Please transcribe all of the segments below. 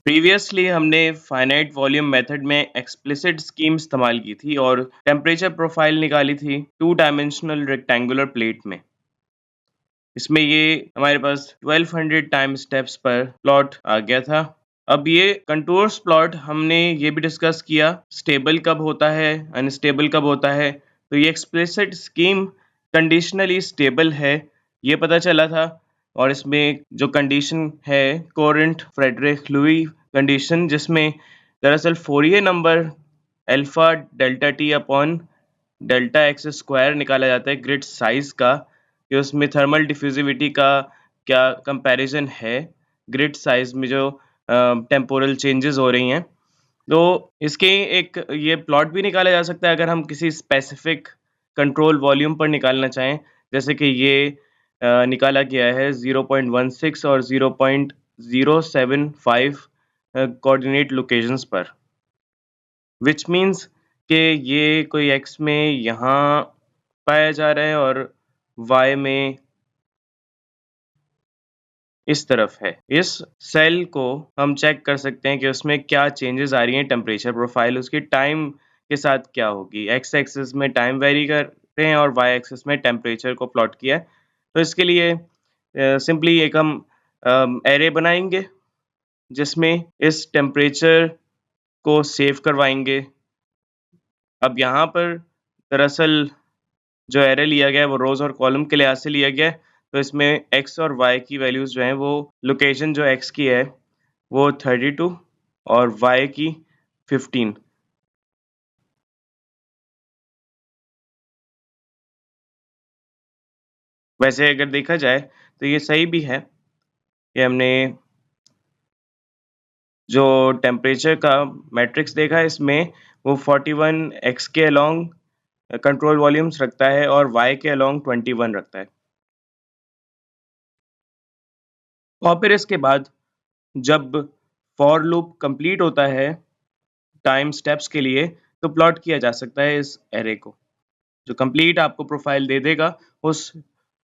Previously हमने finite volume method में explicit scheme इस्तेमाल की थी और टेम्परेचर प्रोफाइल निकाली थी 2 डायमेंशनल रेक्टेंगुलर प्लेट में। इसमें ये हमारे पास 1200 टाइम स्टेप्स पर प्लॉट आ गया था। अब ये कंटूर्स प्लॉट हमने ये भी डिस्कस किया स्टेबल कब होता है, अनस्टेबल कब होता है। तो ये एक्सप्लिसिट स्कीम कंडीशनली स्टेबल है, ये पता चला था। और इसमें जो कंडीशन है कोरेंट फ्रेडरिक लुई कंडीशन, जिसमें दरअसल Fourier number alpha delta T upon delta x square निकाला जाता है ग्रिड साइज का, कि उसमें थर्मल डिफ्यूजिविटी का क्या कंपैरिजन है ग्रिड साइज में जो टेम्पोरल चेंजेस हो रही हैं। तो इसके एक ये प्लॉट भी निकाला जा सकता है अगर हम किसी स्पेसिफिक कंट्रोल वॉल्यूम पर निकालना चाहें, जैसे कि ये निकाला गया है 0.16 और 0.075 कोऑर्डिनेट लोकेशंस पर, विच मीन्स कि ये कोई एक्स में यहाँ पाया जा रहा है और वाई में इस तरफ है। इस सेल को हम चेक कर सकते हैं कि उसमें क्या चेंजेस आ रही हैं, टेम्परेचर प्रोफाइल उसकी टाइम के साथ क्या होगी। एक्स एक्सिस में टाइम वेरी कर रहे हैं और वाई एक्सिस में टेम्परेचर को प्लॉट किया है। तो इसके लिए सिंपली एक हम एरे बनाएंगे जिसमें इस टेम्परेचर को सेव करवाएंगे। अब यहाँ पर दरअसल जो एरे लिया गया है वो रोज और कॉलम के लिहाज से लिया गया है। तो इसमें एक्स और वाई की वैल्यूज जो हैं वो लोकेशन जो एक्स की है वो 32 और वाई की 15। वैसे अगर देखा जाए तो ये सही भी है कि हमने जो टेम्परेचर का मैट्रिक्स देखा है इसमें वो 41 एक्स के अलोंग कंट्रोल वॉल्यूम्स रखता है और वाई के अलोंग 21 रखता है। और फिर इसके बाद जब फॉर लूप कंप्लीट होता है टाइम स्टेप्स के लिए, तो प्लॉट किया जा सकता है इस एरे को, जो कंप्लीट आपको प्रोफाइल दे देगा उस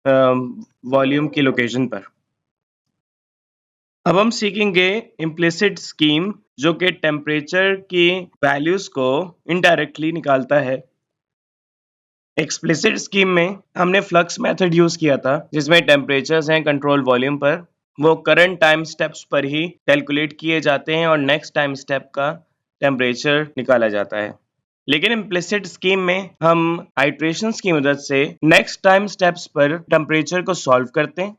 वॉल्यूम की लोकेशन पर। अब हम सीखेंगे इम्प्लिसिट स्कीम, जो कि टेम्परेचर की वैल्यूज को इनडायरेक्टली निकालता है। एक्सप्लिसिट स्कीम में हमने फ्लक्स मेथड यूज किया था, जिसमें टेम्परेचर्स हैं कंट्रोल वॉल्यूम पर, वो करंट टाइम स्टेप्स पर ही कैलकुलेट किए जाते हैं और नेक्स्ट टाइम स्टेप का टेम्परेचर निकाला जाता है। लेकिन इम्प्लिसिट स्कीम में हम आइट्रेशंस की मदद से नेक्स्ट टाइम स्टेप्स पर टेम्परेचर को सॉल्व करते हैं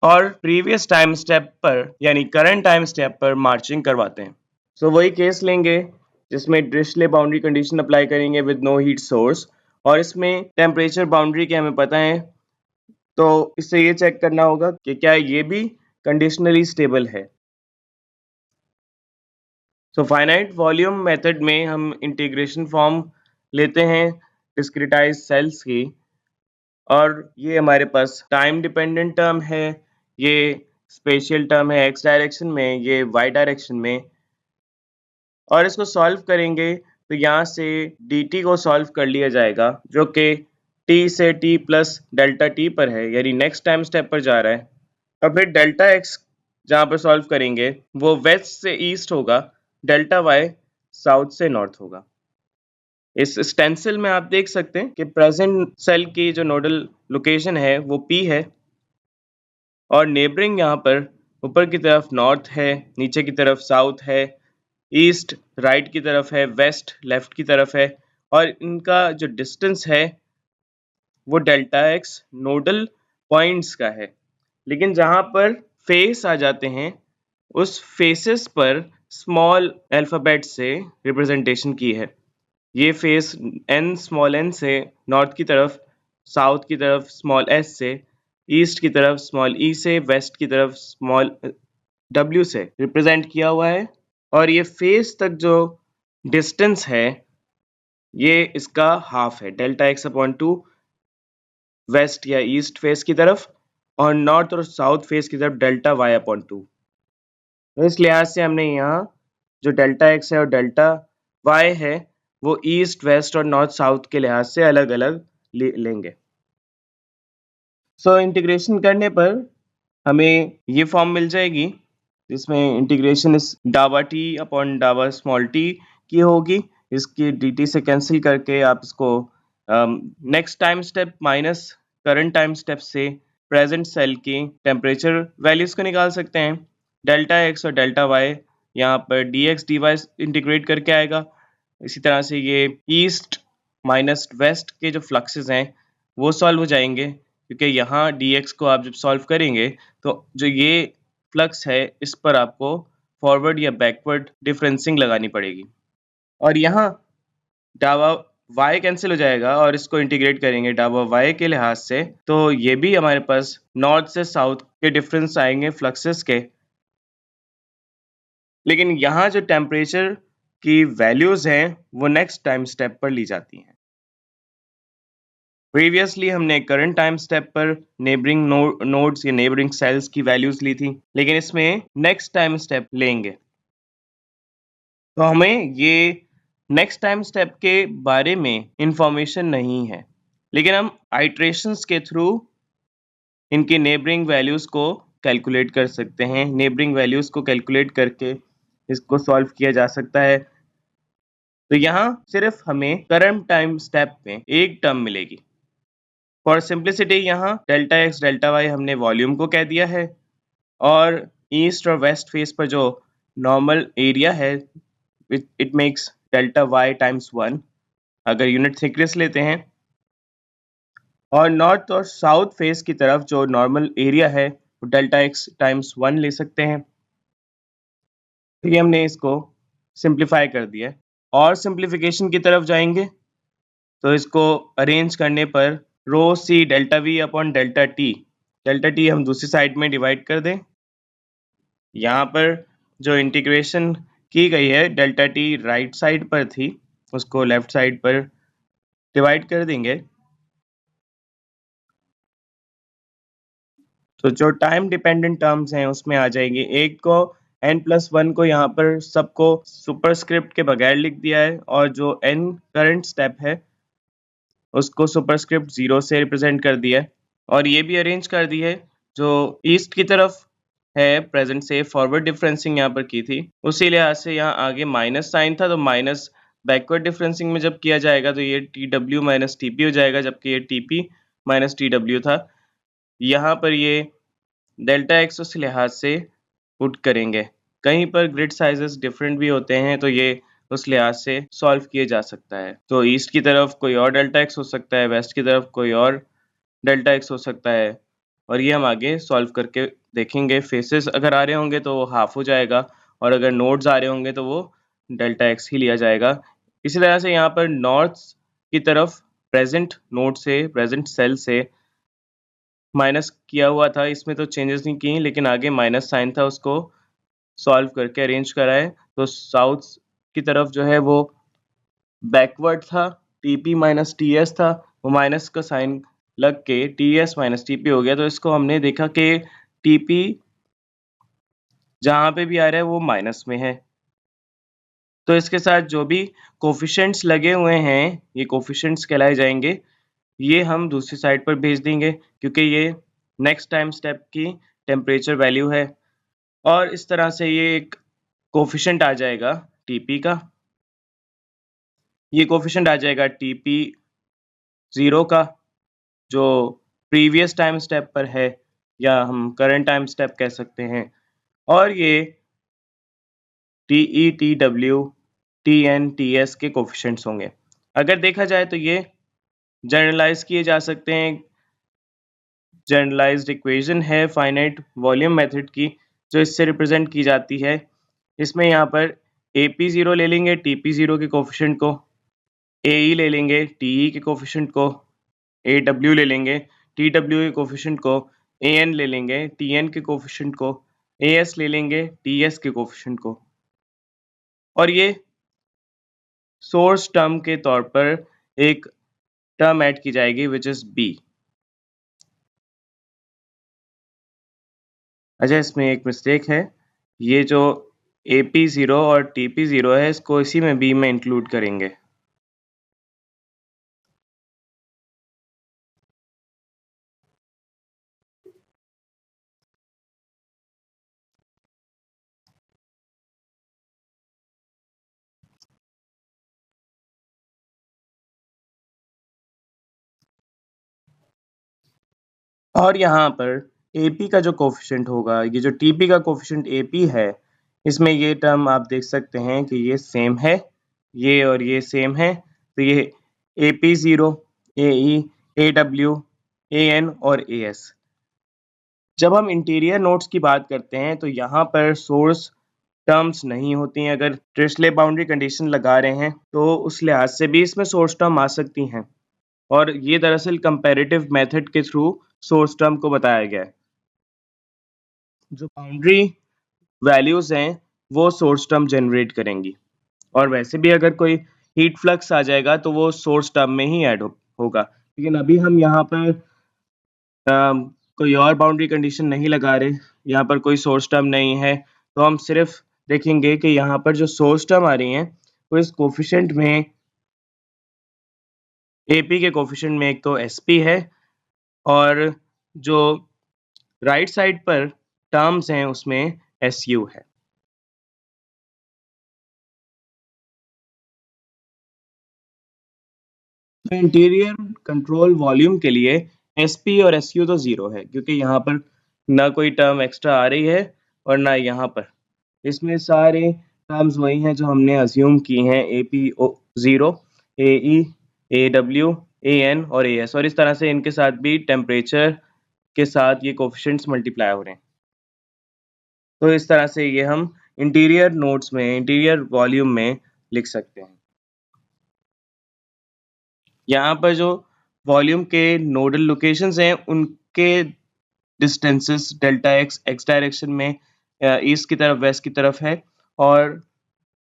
और प्रीवियस टाइम स्टेप पर यानी करंट टाइम स्टेप पर मार्चिंग करवाते हैं। सो वही केस लेंगे जिसमें डिरिचलेट बाउंड्री कंडीशन अप्लाई करेंगे विद नो हीट सोर्स, और इसमें टेम्परेचर बाउंड्री के हमें पता है, तो इससे ये चेक करना होगा कि क्या ये भी कंडीशनली स्टेबल है। सो फाइनाइट वॉल्यूम मेथड में हम इंटीग्रेशन फॉर्म लेते हैं डिस्क्रिटाइज सेल्स की, और ये हमारे पास टाइम डिपेंडेंट टर्म है, ये स्पेशियल टर्म है एक्स डायरेक्शन में, ये वाई डायरेक्शन में। और इसको सॉल्व करेंगे तो यहाँ से dt को सॉल्व कर लिया जाएगा, जो कि t से t प्लस डेल्टा t पर है, यानी नेक्स्ट टाइम स्टेप पर जा रहा है। और फिर डेल्टा x जहाँ पर सॉल्व करेंगे वो वेस्ट से ईस्ट होगा, डेल्टा y साउथ से नॉर्थ होगा। इस स्टेंसिल में आप देख सकते हैं कि प्रेजेंट सेल की जो नोडल लोकेशन है वो P है, और नेबरिंग यहाँ पर ऊपर की तरफ नॉर्थ है, नीचे की तरफ साउथ है, ईस्ट राइट की तरफ है, वेस्ट लेफ्ट की तरफ है, और इनका जो डिस्टेंस है वो डेल्टा एक्स नोडल पॉइंट्स का है। लेकिन जहाँ पर फेस आ जाते हैं उस फेसेस पर स्मॉल अल्फ़ाबेट से रिप्रेजेंटेशन की है। ये फेस n स्मॉल n से नॉर्थ की तरफ, साउथ की तरफ स्मॉल s से, ईस्ट की तरफ स्मॉल e से, वेस्ट की तरफ स्मॉल w से रिप्रेजेंट किया हुआ है। और ये फेस तक जो डिस्टेंस है ये इसका हाफ है, डेल्टा एक्स अपॉन 2 वेस्ट या ईस्ट फेस की तरफ, और नॉर्थ और साउथ फेस की तरफ डेल्टा वाई अपॉन 2। तो इस लिहाज से हमने यहाँ जो डेल्टा एक्स है और डेल्टा वाई है वो ईस्ट वेस्ट और नॉर्थ साउथ के लिहाज से अलग अलग लेंगे। सो इंटीग्रेशन करने पर हमें ये फॉर्म मिल जाएगी जिसमें इंटीग्रेशन इस डावा टी अपॉन डावा स्मॉल टी की होगी। इसकी dt से कैंसिल करके आप इसको next time step minus current time step से प्रेजेंट सेल की टेम्परेचर वैल्यूज को निकाल सकते हैं। डेल्टा x और डेल्टा y यहाँ पर dx dy इंटीग्रेट करके आएगा। इसी तरह से ये ईस्ट माइनस वेस्ट के जो फ्लक्सेस हैं वो सॉल्व हो जाएंगे, क्योंकि यहाँ dx को आप जब सॉल्व करेंगे तो जो ये फ्लक्स है इस पर आपको फॉरवर्ड या बैकवर्ड डिफरेंसिंग लगानी पड़ेगी। और यहाँ डावा y कैंसिल हो जाएगा और इसको इंटीग्रेट करेंगे डावा y के लिहाज से, तो ये भी हमारे पास नॉर्थ से साउथ के डिफरेंस आएंगे फ्लक्सेस के। लेकिन यहाँ जो टेम्परेचर की वैल्यूज हैं वो नेक्स्ट टाइम स्टेप पर ली जाती हैं। प्रीवियसली हमने करंट टाइम स्टेप पर नेबरिंग नोड्स या नेबरिंग सेल्स की वैल्यूज ली थी, लेकिन इसमें नेक्स्ट टाइम स्टेप लेंगे तो हमें ये नेक्स्ट टाइम स्टेप के बारे में इंफॉर्मेशन नहीं है, लेकिन हम आइट्रेशंस के थ्रू इनकी नेबरिंग वैल्यूज को कैलकुलेट कर सकते हैं। नेबरिंग वैल्यूज को कैलकुलेट करके इसको सॉल्व किया जा सकता है। तो यहाँ सिर्फ हमें करंट टाइम स्टेप में एक टर्म मिलेगी। फॉर सिंप्लिसिटी यहाँ डेल्टा एक्स डेल्टा वाई हमने वॉल्यूम को कह दिया है, और ईस्ट और वेस्ट फेस पर जो नॉर्मल एरिया है it makes delta y times 1 अगर यूनिट थिकनेस लेते हैं, और नॉर्थ और साउथ फेस की तरफ जो नॉर्मल एरिया है वो डेल्टा एक्स टाइम्स 1 ले सकते हैं। तो ये हमने इसको सिंप्लीफाई कर दिया है। और सिंप्लीफिकेशन की तरफ जाएंगे तो इसको अरेंज करने पर rho c delta V upon delta T हम दूसरी साइड में डिवाइड कर दें। यहाँ पर जो इंटीग्रेशन की गई है डेल्टा टी राइट साइड पर थी, उसको लेफ्ट साइड पर डिवाइड कर देंगे। तो जो टाइम डिपेंडेंट टर्म्स हैं उसमें आ जाएंगे। एक को n+1 को यहाँ पर सबको सुपरस्क्रिप्ट के बगैर लिख दिया है, और जो n करंट स्टेप है उसको सुपरस्क्रिप्ट 0 से रिप्रेजेंट कर दिया है। और ये भी अरेंज कर दी है जो ईस्ट की तरफ है प्रेजेंट से फॉरवर्ड डिफरेंसिंग यहाँ पर की थी, उसी लिहाज से यहाँ आगे माइनस साइन था तो माइनस बैकवर्ड डिफरेंसिंग में जब किया जाएगा तो ये T W minus T P हो जाएगा, जबकि ये T P minus T W था। यहाँ पर ये डेल्टा एक्स उस लिहाज से पुट करेंगे। कहीं पर ग्रिड साइजेस डिफरेंट भी होते हैं तो ये उस लिहाज से सॉल्व किए जा सकता है। तो ईस्ट की तरफ कोई और डेल्टा एक्स हो सकता है, वेस्ट की तरफ कोई और डेल्टा एक्स हो सकता है, और ये हम आगे सॉल्व करके देखेंगे। फेसेस अगर आ रहे होंगे तो वो हाफ हो जाएगा, और अगर नोड्स आ रहे होंगे तो वो डेल्टा एक्स ही लिया जाएगा। इसी तरह से यहाँ पर नॉर्थ की तरफ प्रेजेंट नोड से प्रेजेंट सेल से माइनस किया हुआ था, इसमें तो चेंजेस नहीं की, लेकिन आगे माइनस साइन था उसको सॉल्व करके अरेंज करा है। तो साउथ की तरफ जो है वो बैकवर्ड था, टीपी माइनस टीएस था, वो माइनस का साइन लग के टीएस माइनस टीपी हो गया। तो इसको हमने देखा कि टीपी जहाँ पे भी आ रहा है वो माइनस में है, तो इसके साथ जो भी कोफिशिएंट्स लगे हुए हैं ये कोफिशिएंट्स कहलाए जाएंगे। ये हम दूसरी साइड पर भेज देंगे क्योंकि ये नेक्स्ट टाइम स्टेप की टेम्परेचर वैल्यू है। और इस तरह से ये एक कोफिशिएंट आ जाएगा टीपी का, ये कोफिशिएंट आ जाएगा टीपी 0 का जो प्रीवियस टाइम स्टेप पर है, या हम करंट टाइम स्टेप कह सकते हैं। और ये T E T W T N T S के कोफिशिएंट्स होंगे। अगर देखा जाए तो ये जनरलाइज किए जा सकते हैं। जनरलाइज्ड इक्वेशन है फाइनाइट वॉल्यूम मेथड की जो इससे रिप्रेजेंट की जाती है। इसमें यहाँ पर AP0 ले लेंगे TP0 के कोफिशिएंट को, AE ले लेंगे TE के कोफिशिएंट को, AW ले लेंगे TW के कोफिशिएंट को, AN ले लेंगे TN के कोफिशिएंट को, AS ले लेंगे TS के कोफिशिएंट को, और ये सोर्स टर्म के तौर पर एक टर्म ऐड की जाएगी विच इज B। अच्छा, इसमें एक मिस्टेक है, ये जो AP0 और TP0 है इसको इसी में B में इंक्लूड करेंगे। और यहाँ पर AP का जो कोफिशिएंट होगा, ये जो TP का कोफिशिएंट AP है, इसमें ये टर्म आप देख सकते हैं कि ये सेम है, ये और ये सेम है, तो ये AP0, AE, AW, AN और AS। जब हम इंटीरियर नोड्स की बात करते हैं तो यहाँ पर सोर्स टर्म्स नहीं होती हैं। अगर डिरिचलेट बाउंड्री कंडीशन लगा रहे हैं तो उस लिहाज से भी इसमें सोर्स टर्म आ सकती हैं, और ये दरअसल कंपैरेटिव मेथड के थ्रू सोर्स टर्म को बताया गया है। जो बाउंड्री वैल्यूज हैं वो सोर्स टर्म जनरेट करेंगी, और वैसे भी अगर कोई हीट फ्लक्स आ जाएगा तो वो सोर्स टर्म में ही ऐड होगा। लेकिन अभी हम यहाँ पर कोई और बाउंड्री कंडीशन नहीं लगा रहे, यहाँ पर कोई सोर्स टर्म नहीं है, तो हम सिर्फ देखेंगे कि यहाँ पर जो सोर्स टर्म आ रही हैं वो इस कोफिशिएंट में, AP के कोफिशिएंट में एक तो SP है, और जो राइट साइड पर टर्म्स हैं उसमें SU है। तो इंटीरियर कंट्रोल वॉल्यूम के लिए SP और SU तो ज़ीरो है, क्योंकि यहाँ पर ना कोई टर्म एक्स्ट्रा आ रही है और ना यहाँ पर। इसमें सारे टर्म्स वही हैं जो हमने अज्यूम की हैं, AP zero, AE, AW, AN और AS, और इस तरह से इनके साथ भी टेम्परेचर के साथ ये कोफिशिएंट्स मल्टीप्लाई हो रहे हैं। तो इस तरह से ये हम इंटीरियर नोड्स में, इंटीरियर वॉल्यूम में लिख सकते हैं। यहाँ पर जो वॉल्यूम के नोडल लोकेशंस हैं उनके डिस्टेंसेस डेल्टा एक्स डायरेक्शन में ईस्ट की तरफ, वेस्ट की तरफ है, और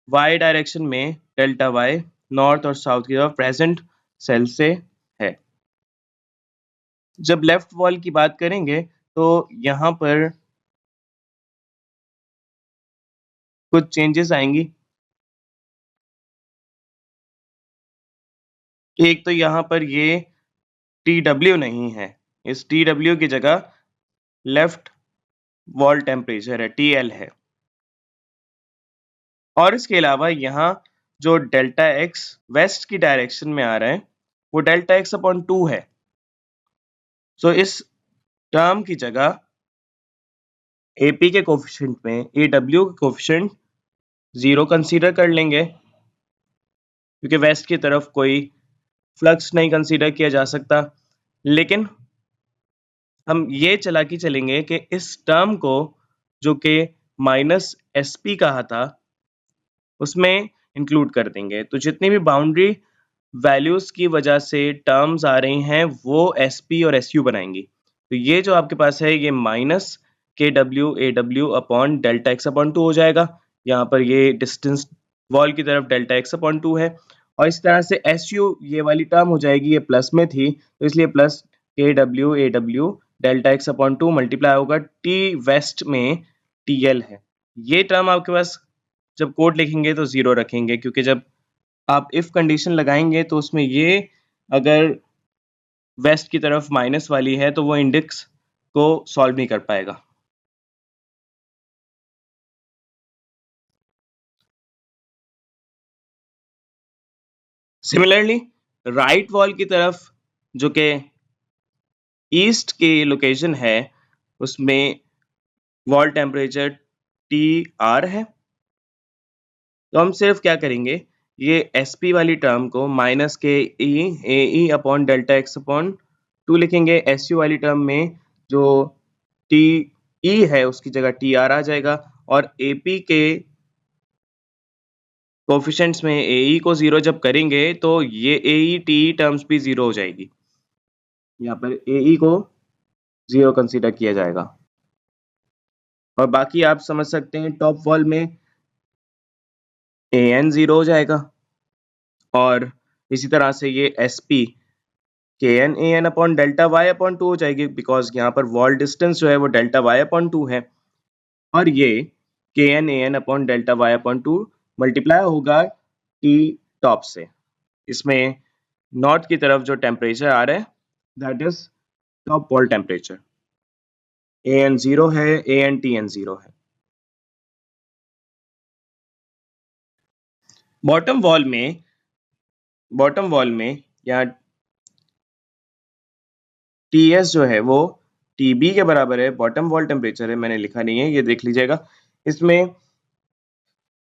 वाई डायरेक्शन में डेल्टा वाई नॉर्थ और साउथ की तरफ प्रेजेंट सेल से है। जब लेफ्ट वॉल की बात करेंगे तो यहाँ पर कुछ चेंजेस आएंगी। एक तो यहाँ पर ये TW नहीं है, इस TW की जगह लेफ्ट वॉल टेम्परेचर है, TL है। और इसके अलावा यहाँ जो डेल्टा एक्स वेस्ट की डायरेक्शन में आ रहा है वो डेल्टा एक्स अपॉन 2 है। सो इस टर्म की जगह AP के कोफिशिएंट में AW के कोफिशिएंट 0 कंसीडर कर लेंगे, क्योंकि वेस्ट की तरफ कोई फ्लक्स नहीं कंसीडर किया जा सकता। लेकिन हम ये चालाकी चलेंगे कि इस टर्म को, जो कि माइनस SP कहा था, उसमें इंक्लूड कर देंगे। तो जितनी भी बाउंड्री वैल्यूज की वजह से टर्म्स आ रही हैं वो SP और SU बनाएंगी। तो ये जो आपके पास है ये minus KW AW upon delta x upon 2 हो जाएगा। यहाँ पर ये डिस्टेंस वॉल की तरफ डेल्टा एक्स अपॉन 2 है, और इस तरह से SU ये वाली टर्म हो जाएगी, ये प्लस में थी तो इसलिए plus KW AW delta x upon 2 multiply होगा T वेस्ट में TL है। ये टर्म आपके पास जब कोड लिखेंगे तो 0 रखेंगे, क्योंकि जब आप इफ कंडीशन लगाएंगे तो उसमें ये अगर वेस्ट की तरफ माइनस वाली है तो वो इंडेक्स को सॉल्व नहीं कर पाएगा। सिमिलरली राइट वॉल की तरफ, जो कि ईस्ट की लोकेशन है, उसमें वॉल टेम्परेचर TR है। तो हम सिर्फ क्या करेंगे, ये SP वाली टर्म को माइनस के AE upon delta x upon 2 लिखेंगे। SU वाली टर्म में जो TE है उसकी जगह TR आ जाएगा, और AP के कोफिशिएंट्स में AE को 0 जब करेंगे तो ये AE TE टर्म्स भी 0 हो जाएगी। यहाँ पर AE को 0 कंसीडर किया जाएगा, और बाकी आप समझ सकते हैं टॉप वॉल में AN 0 हो जाएगा, और इसी तरह से ये SP KN AN upon delta y upon 2 हो जाएगी, बिकॉज यहाँ पर वॉल डिस्टेंस जो है वो डेल्टा वाई अपॉन 2 है, और ये KN AN upon delta y upon 2 multiply होगा T टॉप से। इसमें नॉर्थ की तरफ जो टेम्परेचर आ रहा है that is top wall temperature. AN 0 है, AN TN 0 है। बॉटम वॉल में यहाँ TS जो है वो TB के बराबर है, बॉटम वॉल टेम्परेचर है, मैंने लिखा नहीं है, ये देख लीजिएगा। इसमें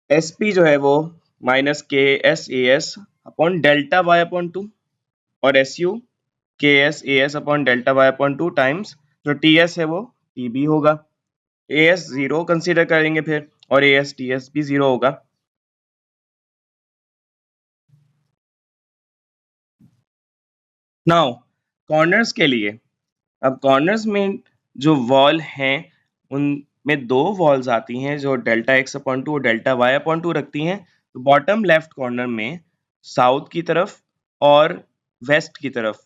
SP जो है वो -KSAS upon delta y upon 2 और SU KSAS upon delta y upon 2 times जो TS है वो TB होगा। AS 0 कंसीडर करेंगे फिर, और AS TS भी 0 होगा। नाउ कॉर्नर्स के लिए, अब कॉर्नर्स में जो वॉल हैं उनमें दो वॉल्स आती हैं जो डेल्टा x अपॉन 2 और डेल्टा y अपॉन 2 रखती हैं। तो बॉटम लेफ्ट कॉर्नर में साउथ की तरफ और वेस्ट की तरफ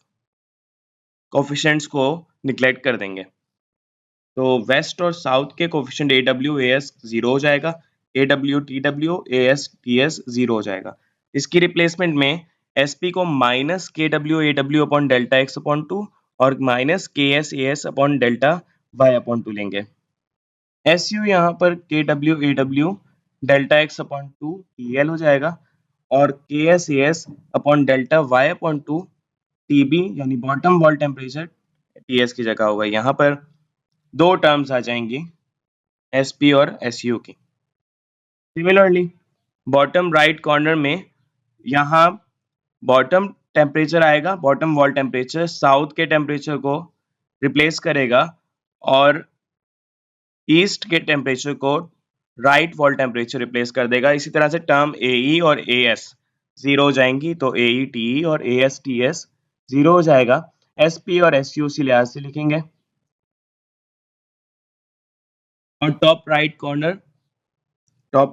कोफिशिएंट्स को निग्लेक्ट कर देंगे। तो वेस्ट और साउथ के कोफिशिएंट AW AS 0 हो जाएगा, AW TW AS TS 0 हो जाएगा। इसकी रिप्लेसमेंट में SP को minus KW AW upon delta x upon 2 और minus KS AS upon delta y upon 2 लेंगे। SU यहाँ पर KW AW delta x upon 2 TL हो जाएगा और KS AS upon delta y upon 2 TB यानी बॉटम वॉल टेम्परेचर TS की जगह होगा। यहाँ पर दो टर्म्स आ जाएंगी SP और SU की। सिमिलरली बॉटम राइट कॉर्नर में यहाँ बॉटम टेम्परेचर आएगा, बॉटम वॉल टेम्परेचर साउथ के टेम्परेचर को रिप्लेस करेगा और ईस्ट के टेम्परेचर को राइट वॉल टेम्परेचर रिप्लेस कर देगा। इसी तरह से टर्म AE और AS 0 हो जाएंगी, तो AE TE और AS TS 0 हो जाएगा। SP और SU उसी लिहाज से लिखेंगे। और टॉप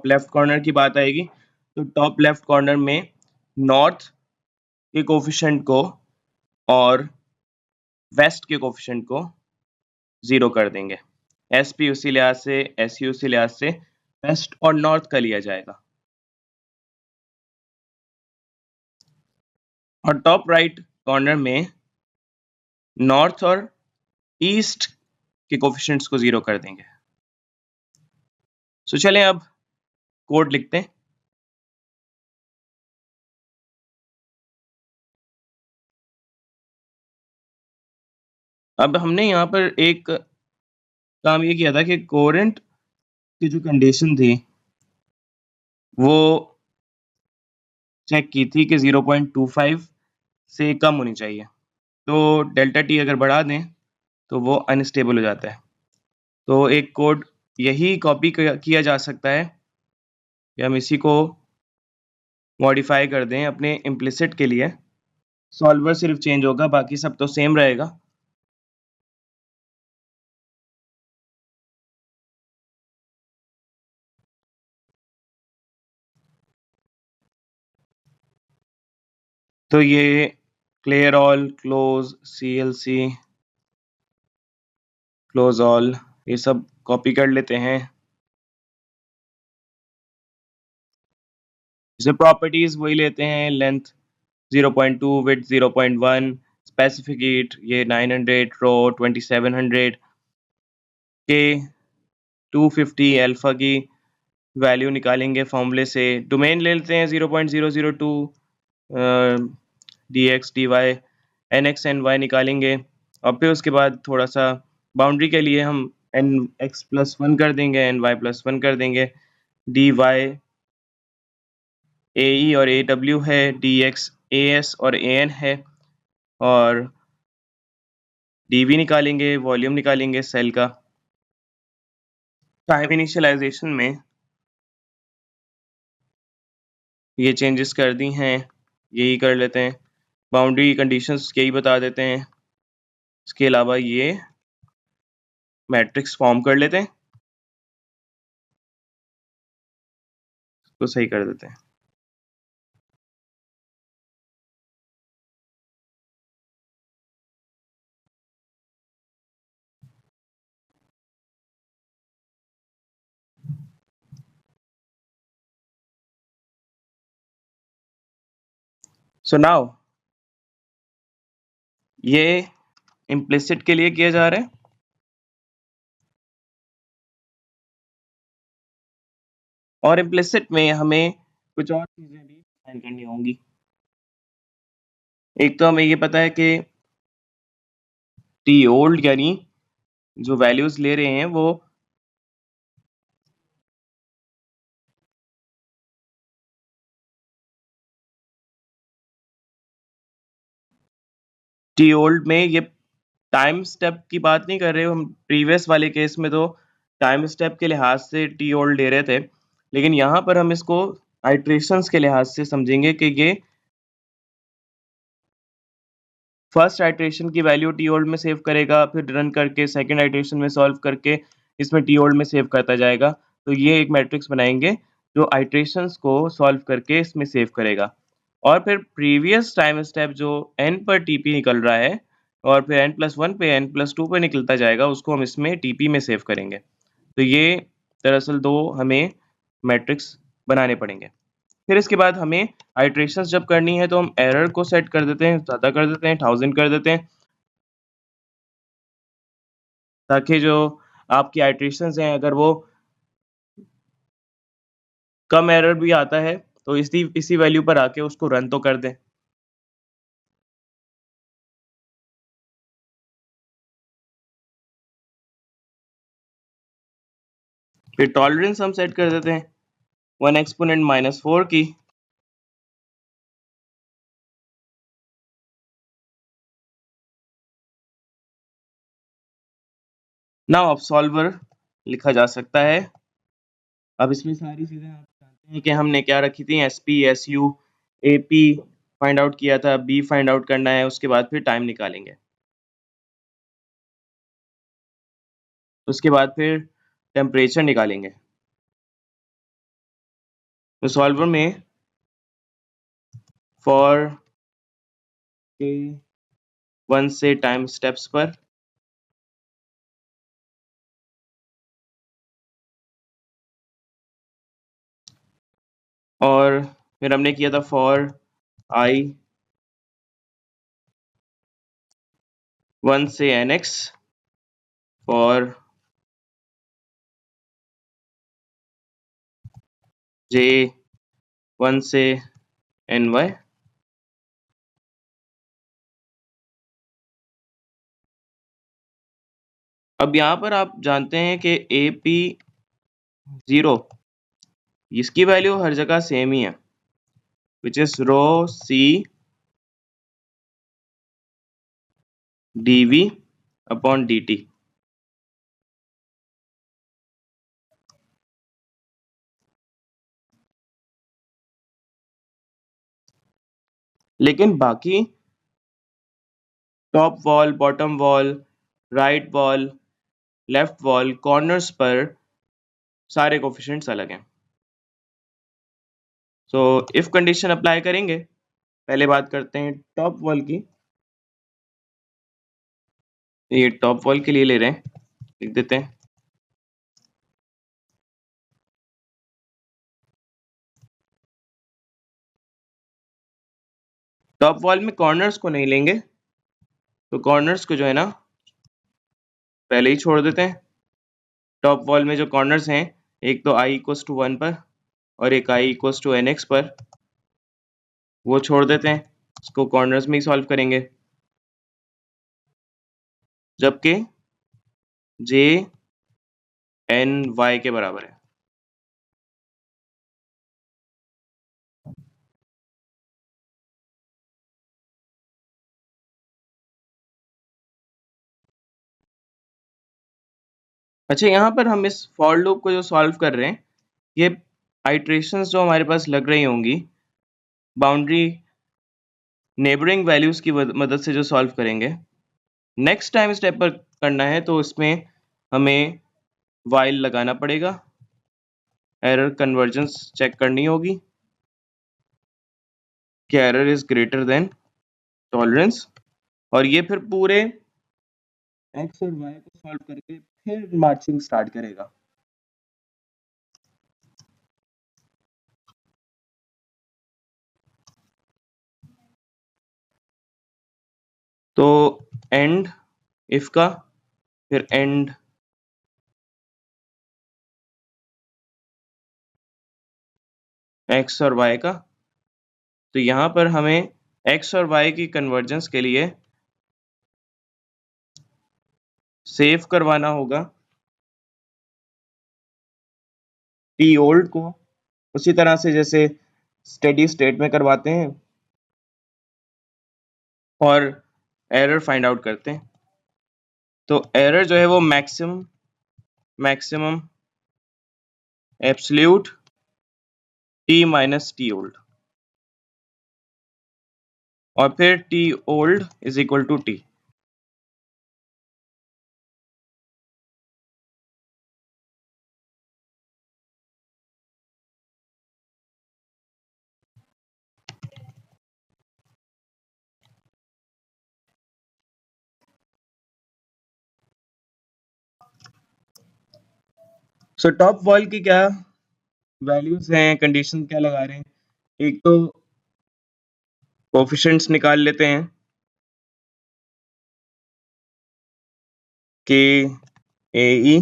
लेफ्ट कॉर्नर की बात आएगी, तो टॉप लेफ्ट कॉर्नर में नॉर्थ के कोफिशिएंट को और वेस्ट के कोफिशिएंट को 0 कर देंगे। SP उसी लिहाज से, SU उसी लिहाज से वेस्ट और नॉर्थ का लिया जाएगा। और टॉप राइट कॉर्नर में नॉर्थ और ईस्ट के कोफिशिएंट्स को 0 कर देंगे। सो चलें अब कोड लिखते हैं। अब हमने यहाँ पर एक काम ये किया था कि कोरेंट की जो कंडीशन थी वो चेक की थी कि 0.25 से कम होनी चाहिए। तो डेल्टा टी अगर बढ़ा दें तो वो अनस्टेबल हो जाता है। तो एक कोड यही कॉपी किया जा सकता है कि हम इसी को मॉडिफाई कर दें अपने इम्प्लिसिट के लिए। सॉल्वर सिर्फ चेंज होगा, बाकी सब तो सेम रहेगा। तो ये clear all, close, CLC, close all, ये सब कॉपी कर लेते हैं। जैसे प्रॉपर्टीज वही लेते हैं, लेंथ 0.2, विड्थ 0.1, स्पेसिफिक हीट ये 900, रो 2700, के 250, अल्फा की वैल्यू निकालेंगे फॉर्मूले से। डोमेन ले लेते हैं 0.002, dx dy, nx ny निकालेंगे और फिर उसके बाद थोड़ा सा बाउंड्री के लिए हम nx+1 कर देंगे, ny+1 कर देंगे। dy AE और AW है, dx AS और AN है और dv निकालेंगे, वॉल्यूम निकालेंगे सेल का। टाइम इनिशियलाइजेशन में ये चेंजेस कर दी हैं, यही कर लेते हैं। बाउंड्री कंडीशंस यही बता देते हैं। इसके अलावा ये मैट्रिक्स फॉर्म कर लेते हैं, तो सही कर देते हैं। सो नाउ ये इम्प्लिसिट के लिए किया जा रहा है और इम्प्लिसिट में हमें कुछ और चीजें भी डिफाइन करनी होंगी। एक तो हमें ये पता है कि टी ओल्ड यानी जो वैल्यूज ले रहे हैं वो टी ओल्ड में ये टाइम स्टेप की बात नहीं कर रहे हो हम। प्रीवियस वाले केस में तो टाइम स्टेप के लिहाज से टी ओल्ड ले रहे थे, लेकिन यहाँ पर हम इसको आइट्रेशंस के लिहाज से समझेंगे कि ये फर्स्ट आइट्रेशन की वैल्यू टी ओल्ड में सेव करेगा, फिर रन करके सेकंड आइट्रेशन में सॉल्व करके इसमें टी ओल्ड में सेव करता जाएगा। तो ये एक मैट्रिक्स बनाएंगे जो आइट्रेशंस को सॉल्व करके इसमें सेव करेगा, और फिर प्रीवियस टाइम स्टेप जो n पर टीपी निकल रहा है और फिर n+1 पे n+2 पे निकलता जाएगा, उसको हम इसमें टीपी में सेव करेंगे। तो ये दरअसल दो हमें मैट्रिक्स बनाने पड़ेंगे। फिर इसके बाद हमें आइट्रेशंस जब करनी है तो हम एरर को सेट कर देते हैं, ज़्यादा कर देते हैं, 1000 कर देते हैं, ताकि जो आपकी आइट्रेशंस हैं अगर वो कम एरर भी आता है तो इसी वैल्यू पर आके उसको रन तो कर दें। फिर टॉलरेंस हम सेट कर देते हैं 1 एक्सपोनेंट -4 की। नाउ अब सॉल्वर लिखा जा सकता है। अब इसमें सारी चीजें आप जानते हैं कि हमने क्या रखी थी, SP, SU, AP find out किया था, B फाइंड आउट करना है, उसके बाद फिर टाइम निकालेंगे, उसके बाद फिर टेम्परेचर निकालेंगे। तो सॉल्वर में फॉर के 1 से टाइम स्टेप्स पर और फिर हमने किया था फॉर I 1 से NX, फॉर J 1 से NY, अब यहाँ पर आप जानते हैं कि AP0 इसकी वैल्यू हर जगह सेम ही है, which is rho C dV upon dt। लेकिन बाकी top wall, bottom wall, right wall, left wall, corners पर सारे कोफिशिएंट्स अलग हैं। सो इफ कंडीशन अप्लाई करेंगे, पहले बात करते हैं टॉप वॉल की। ये टॉप वॉल के लिए ले रहे हैं, लिख देते हैं टॉप वॉल में कॉर्नर्स को नहीं लेंगे, तो कॉर्नर्स को जो है ना पहले ही छोड़ देते हैं। टॉप वॉल में जो कॉर्नर्स हैं, एक तो I = 1 पर और एक I = NX पर, वो छोड़ देते हैं, इसको कॉर्नर्स में ही सॉल्व करेंगे। जबकि J NY के बराबर है। अच्छा, यहाँ पर हम इस फॉर लूप को जो सॉल्व कर रहे हैं, ये आइट्रेशंस जो हमारे पास लग रही होंगी, बाउंड्री नेबरिंग वैल्यूज की मदद से जो सॉल्व करेंगे, नेक्स्ट टाइम स्टेप पर करना है तो इसमें हमें वाइल लगाना पड़ेगा, एरर कन्वर्जेंस चेक करनी होगी कि error is greater than tolerance, और ये फिर पूरे एक्स और वाई को सॉल्व करके फिर मार्चिंग स्टार्ट करेगा। तो एंड इफ का, फिर एंड एक्स और वाई का। तो यहाँ पर हमें एक्स और वाई की कन्वर्जेंस के लिए सेव करवाना होगा टी ओल्ड को उसी तरह से जैसे स्टेडी स्टेट में करवाते हैं और एरर फाइंड आउट करते हैं। तो एरर जो है वो maximum absolute T minus T old और फिर T old is equal to T. So top wall की क्या वैल्यूज हैं, कंडीशन क्या लगा रहे हैं। एक तो कोफिशिएंट्स निकाल लेते हैं K A E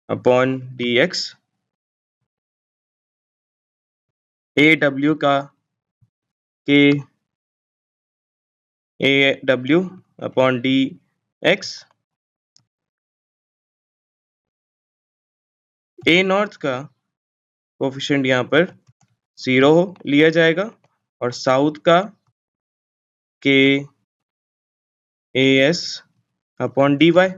upon D X, A W का K A W upon D X, A north का कोफिशिएंट यहाँ पर 0 लिया जाएगा और साउथ का K A S upon D Y.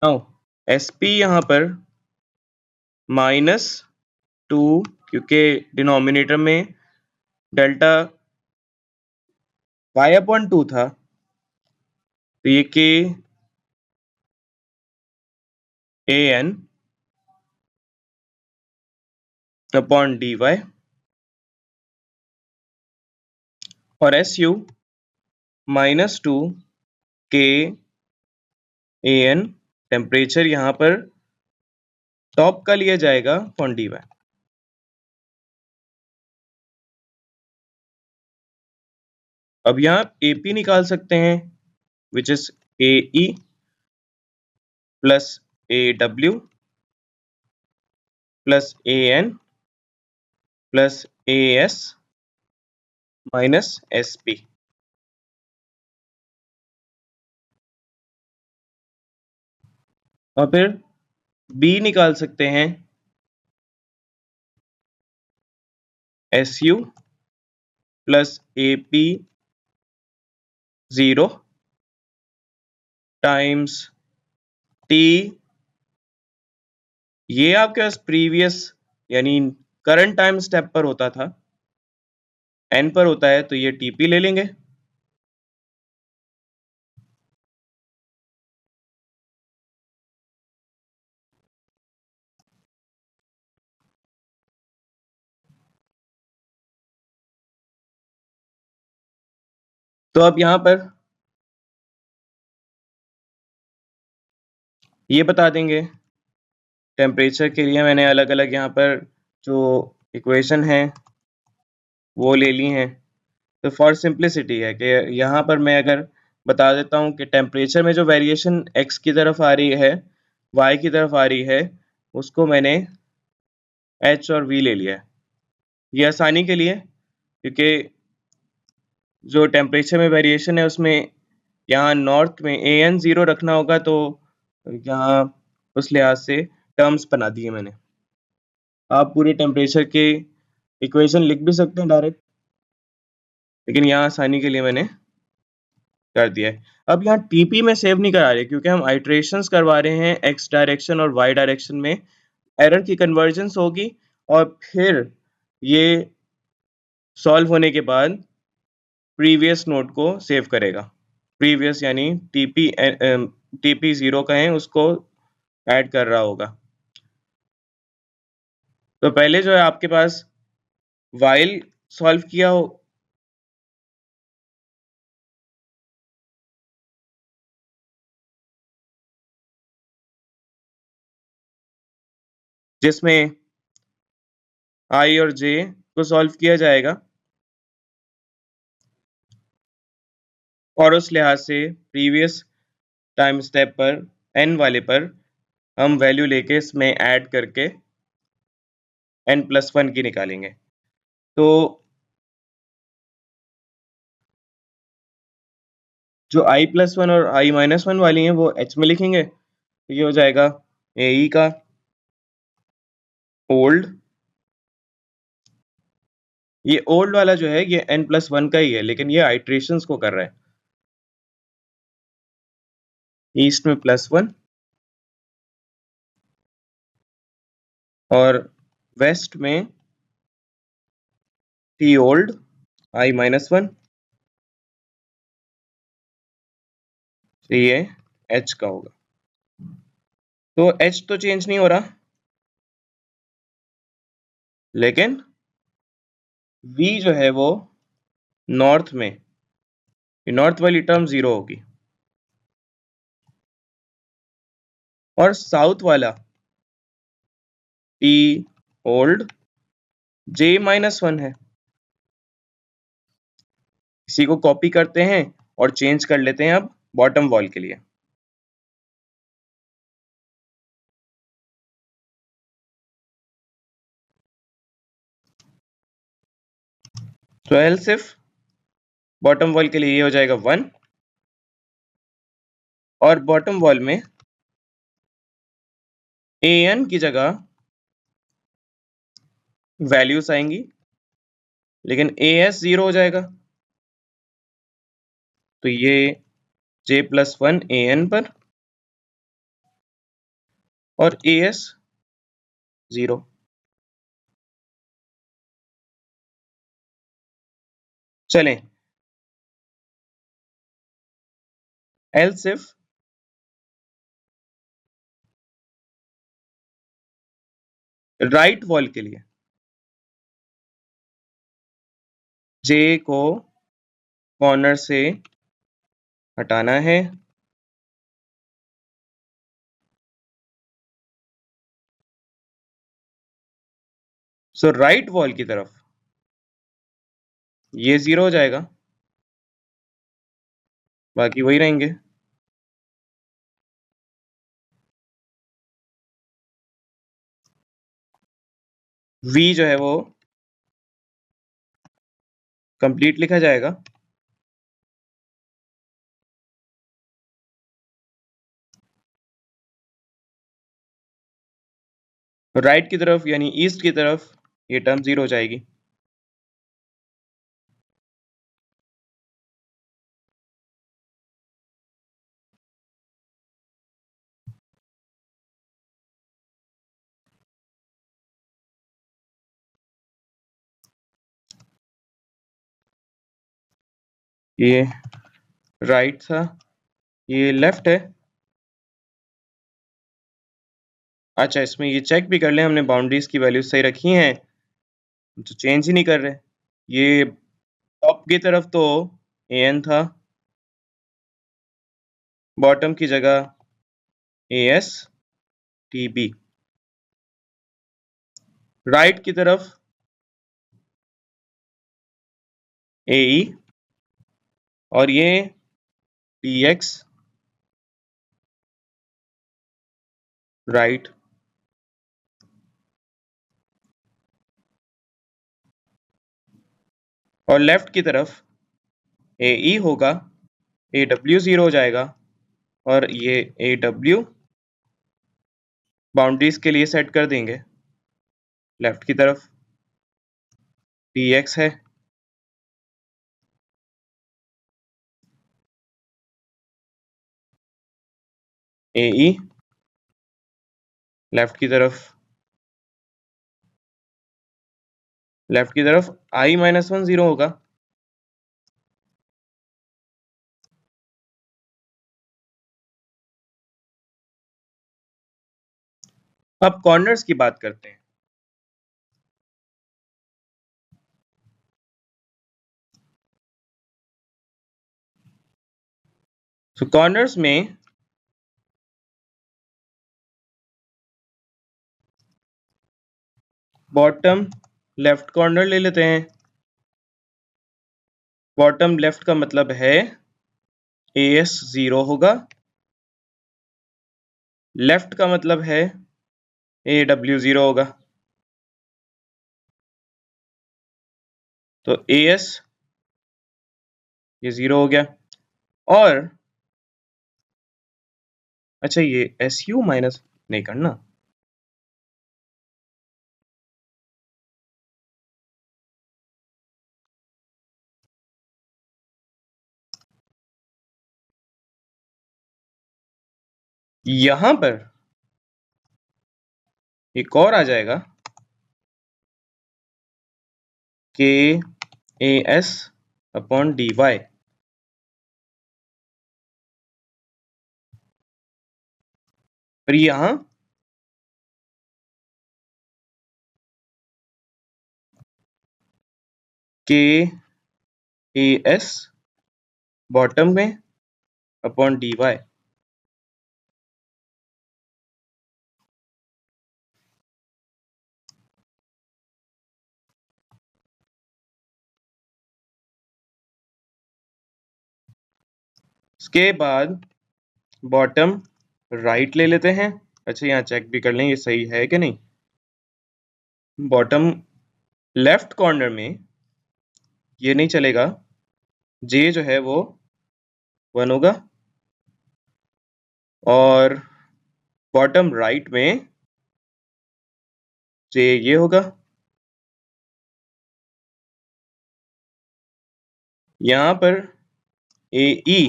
Now S P यहाँ पर -2 क्योंकि डिनोमिनेटर में डेल्टा y अपॉन 2 था तो ये के A N upon D Y और एस यू -2 के ए एन टेम्परेचर यहाँ पर टॉप का लिया जाएगा अपॉन डी वाई। अब यहाँ ए पी निकाल सकते हैं which is A E plus A W plus A N plus A S minus S P. और फिर बी निकाल सकते हैं S U plus A P 0 times T, ये आपके पास प्रीवियस यानी करंट टाइम स्टेप पर होता था, एन पर होता है तो ये टीपी ले लेंगे। तो अब यहाँ पर ये बता देंगे टेम्परेचर के लिए मैंने अलग अलग यहाँ पर जो इक्वेशन है वो ले ली हैं। तो फॉर सिंप्लिसिटी है कि यहाँ पर मैं अगर बता देता हूँ कि टेम्परेचर में जो वेरिएशन x की तरफ आ रही है y की तरफ आ रही है उसको मैंने h और v ले लिया है। ये आसानी के लिए क्योंकि जो टेम्परेचर में वेरिएशन है उसमें यहाँ नॉर्थ में ए एन 0 रखना होगा तो यहाँ उस लिहाज से टर्म्स बना दिए मैंने। आप पूरे टेम्परेचर के इक्वेशन लिख भी सकते हैं डायरेक्ट, लेकिन यहाँ आसानी के लिए मैंने कर दिया है। अब यहाँ टीपी में सेव नहीं करा रहे क्योंकि हम आइट्रेशंस करवा रहे हैं एक्स डायरेक्शन और वाई डायरेक्शन में, एरर की कन्वर्जेंस होगी और फिर ये सॉल्व होने के बाद प्रीवियस नोड को सेव करेगा। प्रीवियस यानी टीपी 0 कहें उसको ऐड कर रहा होगा। तो पहले जो है आपके पास वाइल सॉल्व किया हो जिसमें आई और जे को सॉल्व किया जाएगा और उस लिहाज से प्रीवियस टाइम स्टेप पर एन वाले पर हम वैल्यू लेके इसमें ऐड करके n+1 की निकालेंगे। तो जो i+1 और i-1 वाली हैं वो h में लिखेंगे, तो ये हो जाएगा AE का ओल्ड, ये ओल्ड वाला जो है ये n+1 का ही है, लेकिन ये आइट्रेशंस को कर रहा है। ईस्ट में +1 और वेस्ट में T ओल्ड i-1, तो ये h का होगा। तो h तो चेंज नहीं हो रहा, लेकिन v जो है वो नॉर्थ में, नॉर्थ वाली टर्म 0 होगी और साउथ वाला T ओल्ड j-1 है। इसी को कॉपी करते हैं और चेंज कर लेते हैं अब बॉटम वॉल के लिए। तो एल सिर्फ बॉटम वॉल के लिए ये हो जाएगा 1 और बॉटम वॉल में an की जगह वैल्यूज आएंगी, लेकिन as 0 हो जाएगा, तो ये j+1 an पर और as 0। चलें, एल सिर्फ राइट वॉल के लिए j को कॉर्नर से हटाना है, सो राइट वॉल की तरफ ये 0 हो जाएगा, बाकी वही रहेंगे। v जो है वो कंप्लीट लिखा जाएगा, राइट की तरफ यानी ईस्ट की तरफ ये टर्म 0 हो जाएगी। ये राइट था, ये लेफ्ट है। अच्छा, इसमें ये चेक भी कर लें हमने बाउंड्रीज की वैल्यू सही रखी हैं, तो चेंज ही नहीं कर रहे। ये टॉप की तरफ तो an था, बॉटम की जगह as tb, राइट की तरफ ae और ये tx राइट, और लेफ्ट की तरफ ae होगा, aw 0 हो जाएगा और ये aw बाउंड्रीज के लिए सेट कर देंगे। लेफ्ट की तरफ tx है, ae लेफ्ट की तरफ i-1 0 होगा। अब कॉर्नर्स की बात करते हैं। तो कॉर्नर्स में बॉटम लेफ्ट कॉर्नर ले लेते हैं। बॉटम लेफ्ट का मतलब है as 0 होगा, लेफ्ट का मतलब है aw 0 होगा, तो as ये 0 हो गया और अच्छा ये SU माइनस नहीं करना, यहां पर एक और आ जाएगा KAS अपॉन DY। और यहां KAS बॉटम में अपॉन DY। इसके बाद बॉटम राइट ले लेते हैं। अच्छा यहाँ चेक भी कर लें ये सही है कि नहीं। बॉटम लेफ्ट कॉर्नर में ये नहीं चलेगा, जे जो है वो 1 होगा, और बॉटम राइट में जे ये होगा। यहाँ पर AE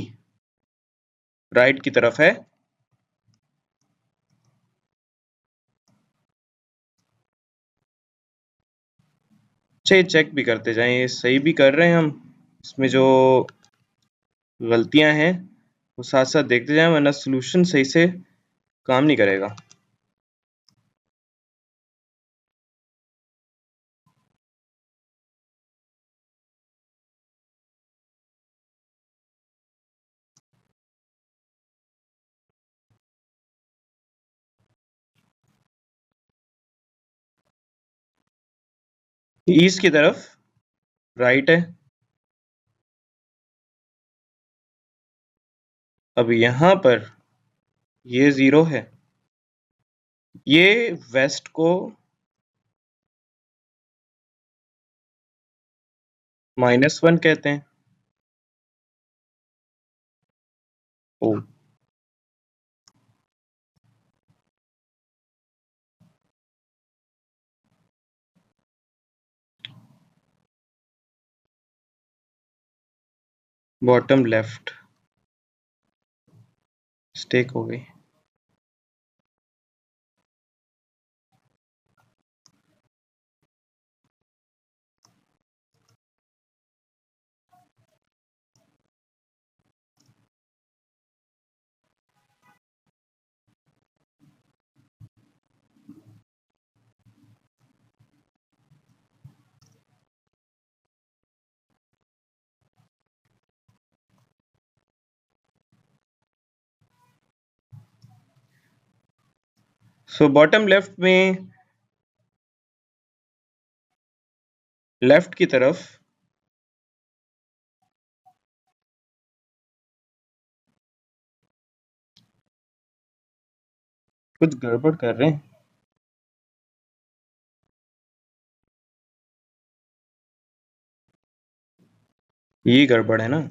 राइट की तरफ है, अच्छा चेक भी करते जाएं ये सही भी कर रहे हैं हम, इसमें जो गलतियां हैं वो साथ साथ देखते जाएं वरना सोल्यूशन सही से काम नहीं करेगा। ईस्ट की तरफ राइट है, अब यहाँ पर ये 0 है, ये वेस्ट को -1 कहते हैं। ओ बॉटम लेफ्ट स्टेक हो गई। सो बॉटम लेफ्ट में लेफ्ट की तरफ कुछ गड़बड़ कर रहे हैं, ये गड़बड़ है ना।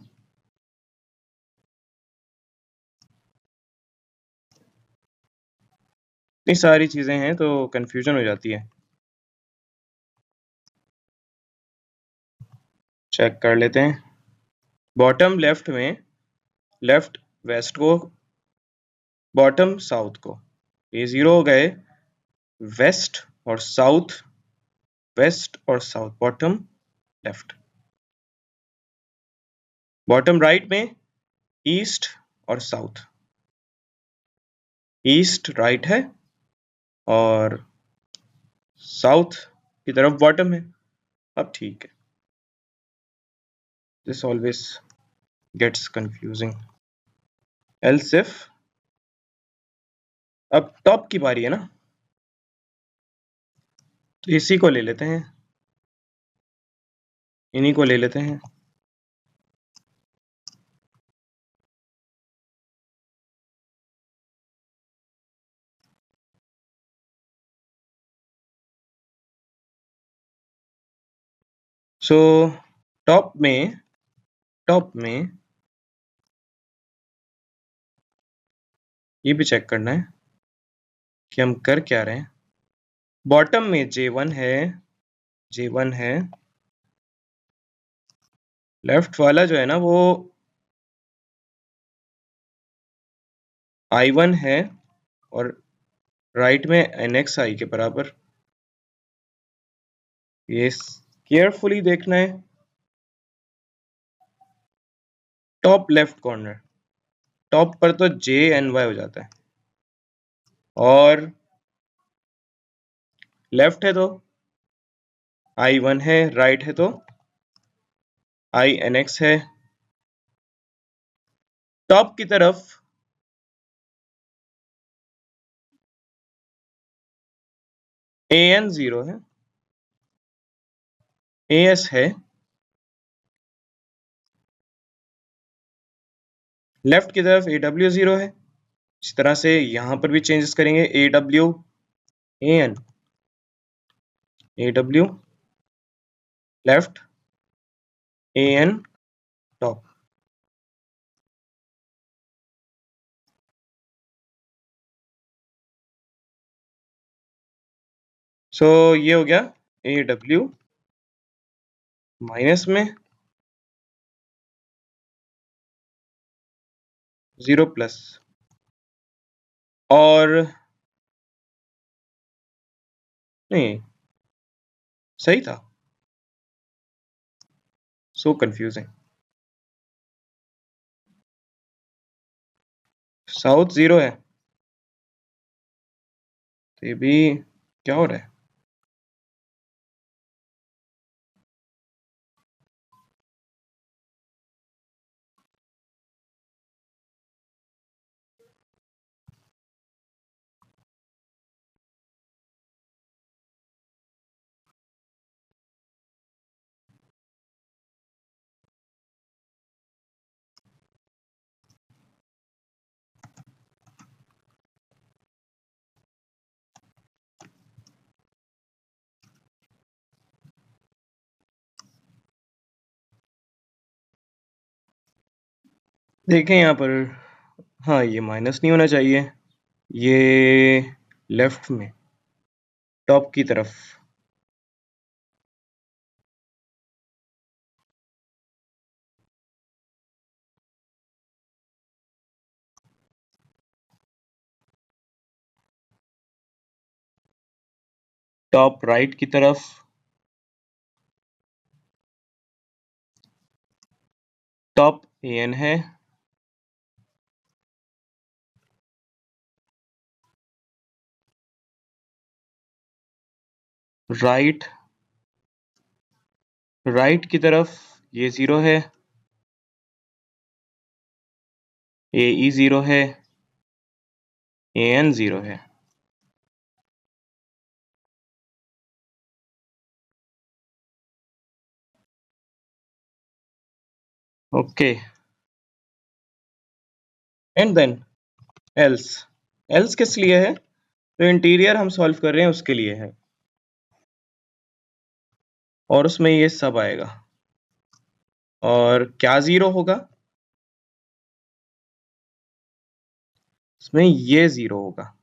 इतनी सारी चीजें हैं तो कंफ्यूजन हो जाती है। चेक कर लेते हैं, बॉटम लेफ्ट में लेफ्ट वेस्ट को, बॉटम साउथ को, ये 0 हो गए। वेस्ट और साउथ, वेस्ट और south, bottom left. Bottom right में ईस्ट और साउथ, ईस्ट राइट है और साउथ की तरफ बॉटम है। अब ठीक है, this always gets confusing. Else if, अब टॉप की बारी है ना, तो इसी को ले लेते हैं, इन्हीं को ले लेते हैं। सो टॉप में ये भी चेक करना है कि हम कर क्या रहे हैं। बॉटम में J1 है, J1 है, लेफ्ट वाला जो है ना वो I1 है और राइट में NXI के बराबर। ये केयरफुली देखना है। टॉप लेफ्ट कॉर्नर, टॉप पर तो JNY हो जाता है और लेफ्ट है तो I1 है, राइट है तो INX है। टॉप की तरफ AN 0 है, AS है, लेफ्ट की तरफ AW 0 है। इस तरह से यहां पर भी चेंजेस करेंगे। AW AN, AW left, AN top. So ये हो गया AW माइनस में 0 प्लस और नहीं, सही था। So confusing. साउथ 0 है तो ये भी क्या हो रहा है? देखें यहाँ पर, हाँ ये माइनस नहीं होना चाहिए, ये लेफ्ट में टॉप की तरफ टॉप राइट की तरफ टॉप AN है, राइट राइट की तरफ ये 0 है, AE 0 है, AN 0 है। Okay and then else, else किस लिए है? तो इंटीरियर हम सॉल्व कर रहे हैं उसके लिए है और उसमें ये सब आएगा। और क्या 0 होगा? इसमें ये 0 होगा।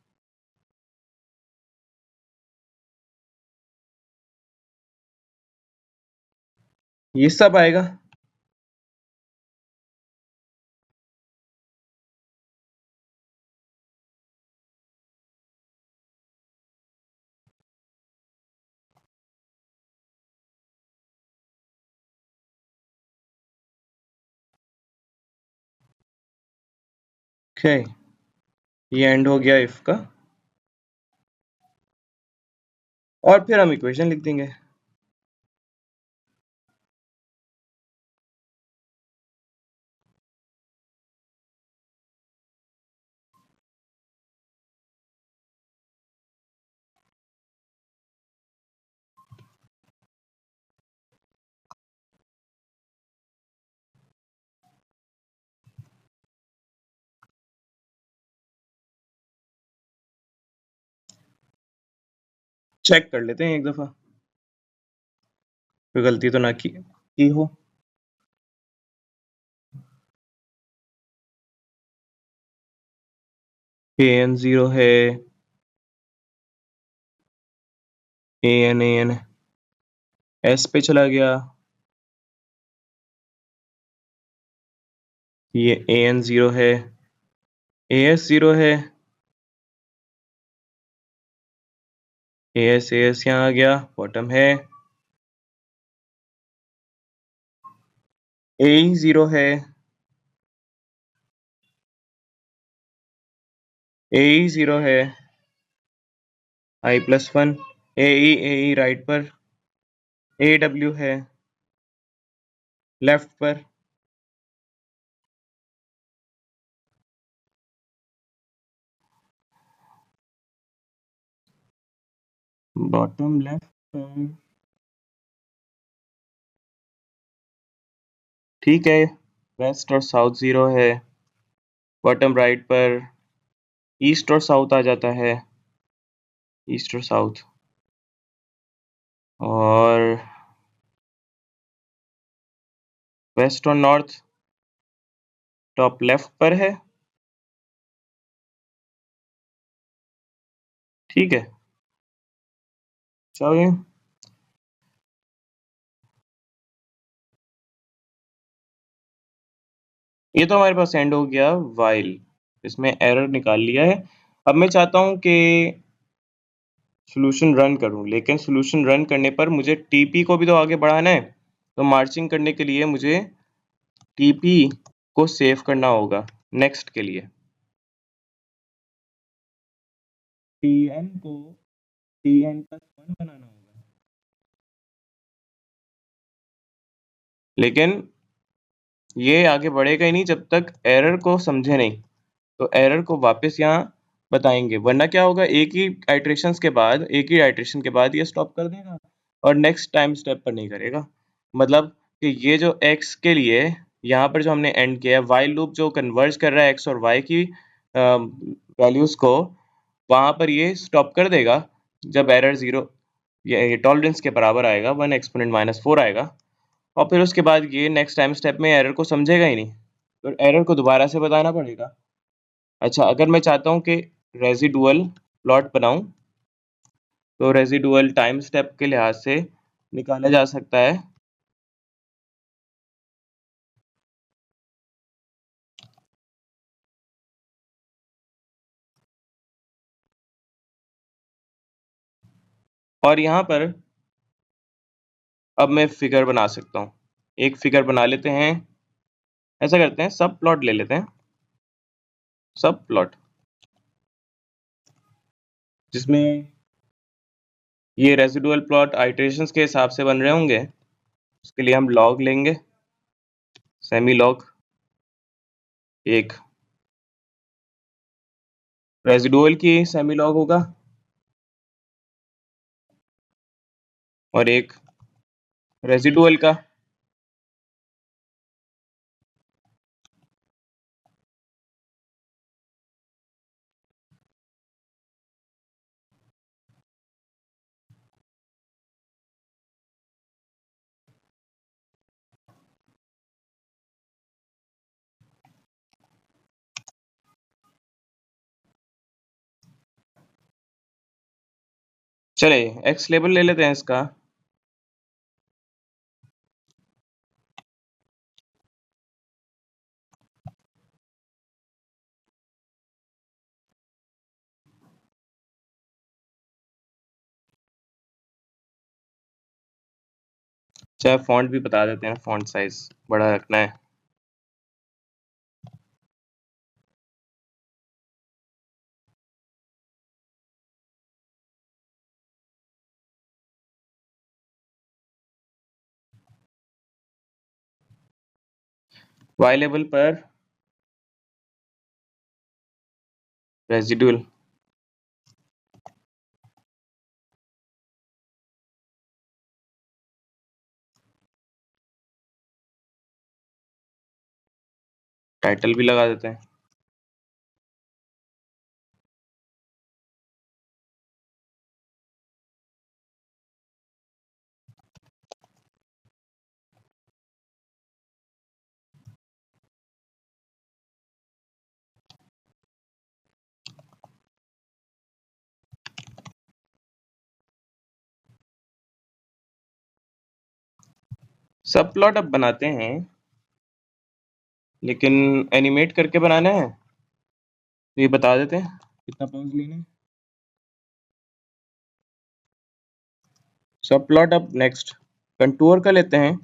ये सब आएगा। ओके ये एंड हो गया इफ का और फिर हम इक्वेशन लिख देंगे। चेक कर लेते हैं एक दफा, कोई गलती तो ना की हो। AN 0 है, AN S पे चला गया, ये AN 0 है, AS 0 है, AS यहाँ आ गया, बॉटम है, AE 0 है, AE 0 है, I+1, AE राइट पर, AW है लेफ्ट पर, बॉटम लेफ्ट पर, ठीक है, वेस्ट और साउथ 0 है, बॉटम राइट पर ईस्ट और साउथ आ जाता है, ईस्ट और साउथ, और वेस्ट और नॉर्थ टॉप लेफ्ट पर है, ठीक है, चलिए, ये तो हमारे पास एंड हो गया वाइल, इसमें एरर निकाल लिया है। अब मैं चाहता हूँ कि सॉल्यूशन रन करूँ, लेकिन सॉल्यूशन रन करने पर मुझे टीपी को भी तो आगे बढ़ाना है, तो मार्चिंग करने के लिए मुझे टीपी को सेव करना होगा नेक्स्ट के लिए। टीएन को TN+1 बनाना होगा, लेकिन ये आगे बढ़ेगा ही नहीं जब तक एरर को समझे नहीं, तो एरर को वापस यहाँ बताएंगे, वरना क्या होगा, एक ही आइट्रेशन के बाद ये स्टॉप कर देगा और नेक्स्ट टाइम स्टेप पर नहीं करेगा। मतलब कि ये जो x के लिए यहाँ पर जो हमने एंड किया है, वाइल लूप जो कन्वर्ज कर रहा है x और y की वैल्यूज को, वहां पर ये स्टॉप कर देगा जब एरर 0 ये टॉलरेंस के बराबर आएगा, 1 एक्सपोनेंट -4 आएगा, और फिर उसके बाद ये नेक्स्ट टाइम स्टेप में एरर को समझेगा ही नहीं, तो एरर को दोबारा से बताना पड़ेगा। अच्छा, अगर मैं चाहता हूँ कि रेजिडुअल प्लॉट बनाऊं, तो रेजिडुअल टाइम स्टेप के लिहाज से निकाला जा सकता है, और यहाँ पर अब मैं फिगर बना सकता हूँ, एक फिगर बना लेते हैं, ऐसा करते हैं सब प्लॉट ले लेते हैं, सब प्लॉट जिसमें ये रेजिडुअल प्लॉट आइटरेशंस के हिसाब से बन रहे होंगे, उसके लिए हम लॉग लेंगे, सेमी लॉग, एक रेजिडुअल की सेमी लॉग होगा और एक रेजिडुअल का, चले एक्स लेबल ले लेते हैं इसका, चाहे फॉन्ट भी बता देते हैं, फॉन्ट साइज बड़ा रखना है, वाई लेवल पर रेजिडुअल, टाइटल भी लगा देते हैं, सब प्लॉट अब बनाते हैं, लेकिन एनिमेट करके बनाना है तो ये बता देते हैं कितना पॉज लेना है। सब प्लॉट अब नेक्स्ट कंटूर का लेते हैं।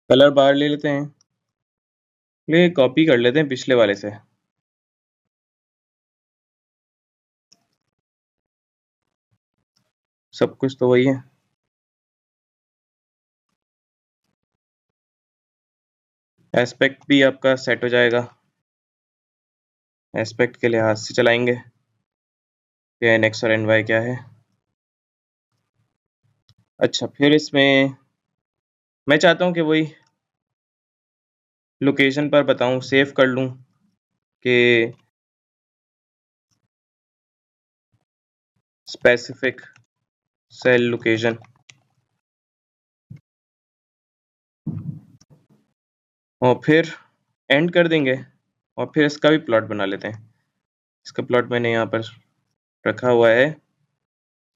कलर बार ले लेते हैं, ले कॉपी कर लेते हैं पिछले वाले से। सब कुछ तो वही है। एस्पेक्ट भी आपका सेट हो जाएगा, एस्पेक्ट के लिहाज से चलाएंगे कि एन एक्स और एन वाई क्या है। अच्छा, फिर इसमें मैं चाहता हूँ कि वही लोकेशन पर बताऊँ, सेव कर लूँ कि स्पेसिफिक सेल लोकेशन, और फिर एंड कर देंगे। और फिर इसका भी प्लॉट बना लेते हैं। इसका प्लॉट मैंने यहाँ पर रखा हुआ है,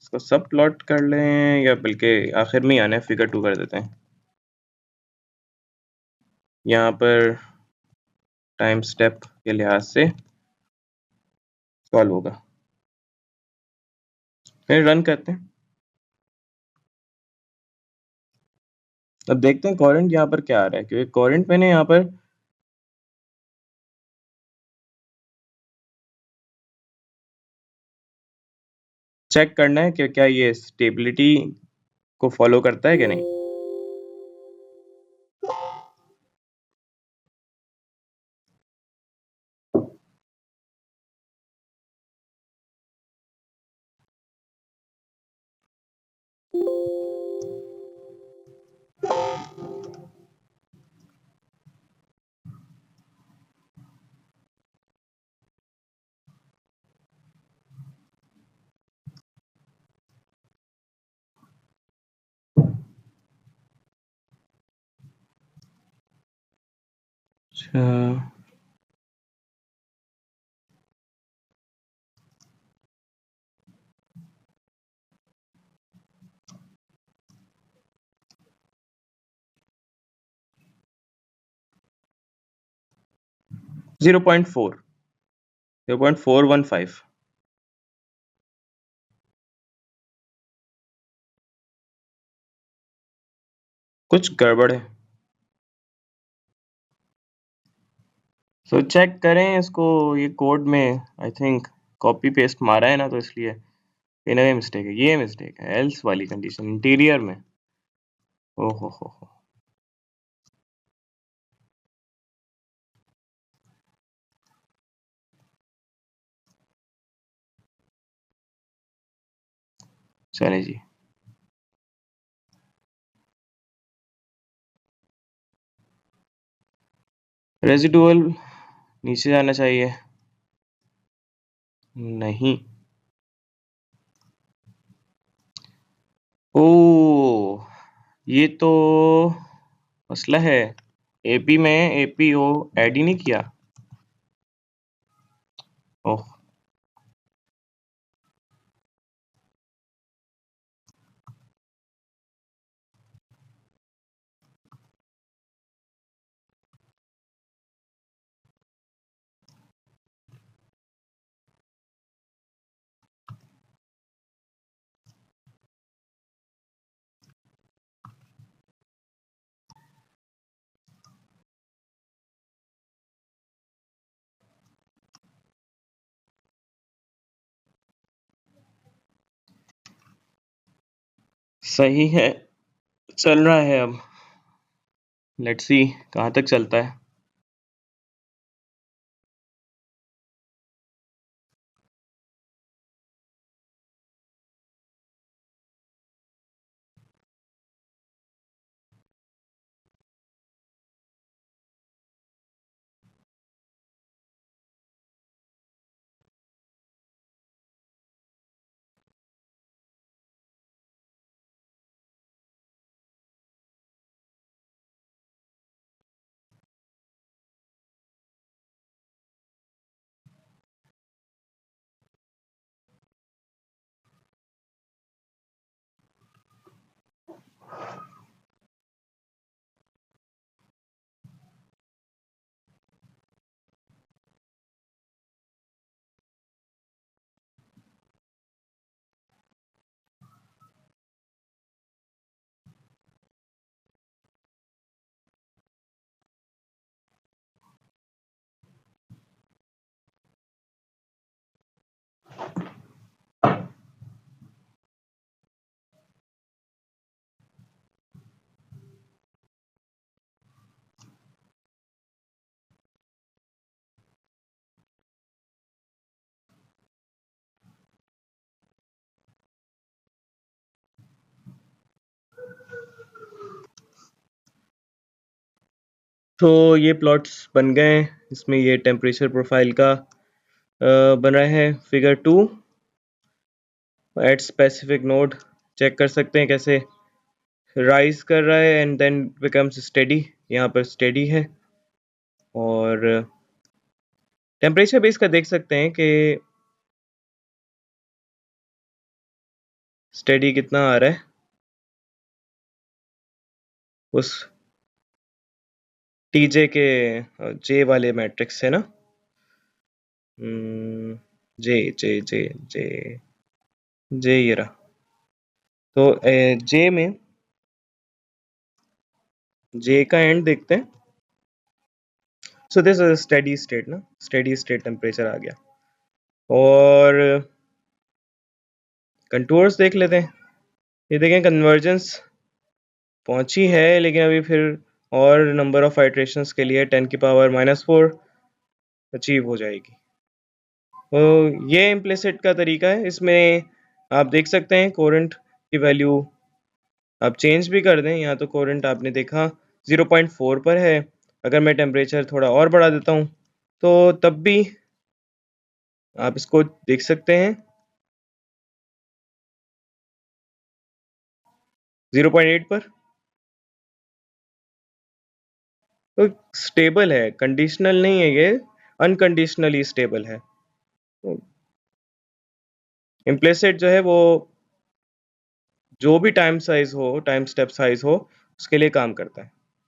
इसको सब प्लॉट कर लें या बल्कि आखिर में ही आना है, फिगर 2 कर देते हैं। यहाँ पर टाइम स्टेप के लिहाज से सॉल्व होगा। फिर रन करते हैं। अब देखते हैं कोरेंट यहाँ पर क्या आ रहा है, क्योंकि कोरेंट मैंने यहाँ पर चेक करना है कि क्या ये स्टेबिलिटी को फॉलो करता है कि नहीं। 0.4, 0.415। कुछ गड़बड़ है, तो चेक करें इसको। ये कोड में आई थिंक कॉपी पेस्ट मारा है ना, तो इसलिए इनमें मिस्टेक है, ये मिस्टेक है एल्स वाली कंडीशन इंटीरियर में। ओहो हो। चले जी। रेजिडुअल नीचे जाना चाहिए, नहीं। ओ, ये तो मसला है। एपी में एपीओ ऐड ही नहीं किया। ओह, सही है, चल रहा है अब। लेट्स सी कहाँ तक चलता है। तो ये प्लॉट्स बन गए हैं, इसमें ये टेम्परेचर प्रोफाइल का बन रहा है figure 2 at specific node. Check कर सकते हैं कैसे राइज कर रहा है एंड देन बिकम्स स्टेडी, यहाँ पर स्टेडी है। और टेम्परेचर बेस का देख सकते हैं कि स्टेडी कितना आ रहा है उस टीजे के जे वाले मैट्रिक्स से ना। जे जे जे जे जे ये रहा। तो जे में जे का एंड देखते हैं। So this is steady state ना, स्टेडी स्टेट टेम्परेचर आ गया। और कंटूर्स देख लेते हैं। ये देखें कन्वर्जेंस पहुंची है, लेकिन अभी फिर और नंबर ऑफ आइट्रेशंस के लिए 10 की पावर -4 अचीव हो जाएगी। तो ये इम्प्लिसिट का तरीका है। इसमें आप देख सकते हैं कोरेंट की वैल्यू आप चेंज भी कर दें। यहाँ तो कोरेंट आपने देखा 0.4 पर है। अगर मैं टेम्परेचर थोड़ा और बढ़ा देता हूँ तो तब भी आप इसको देख सकते हैं 0.8 पर। तो स्टेबल है, कंडीशनल नहीं है, ये अनकंडीशनली स्टेबल है। तो इम्प्लिसिट जो है वो जो भी टाइम साइज हो, टाइम स्टेप साइज हो, उसके लिए काम करता है।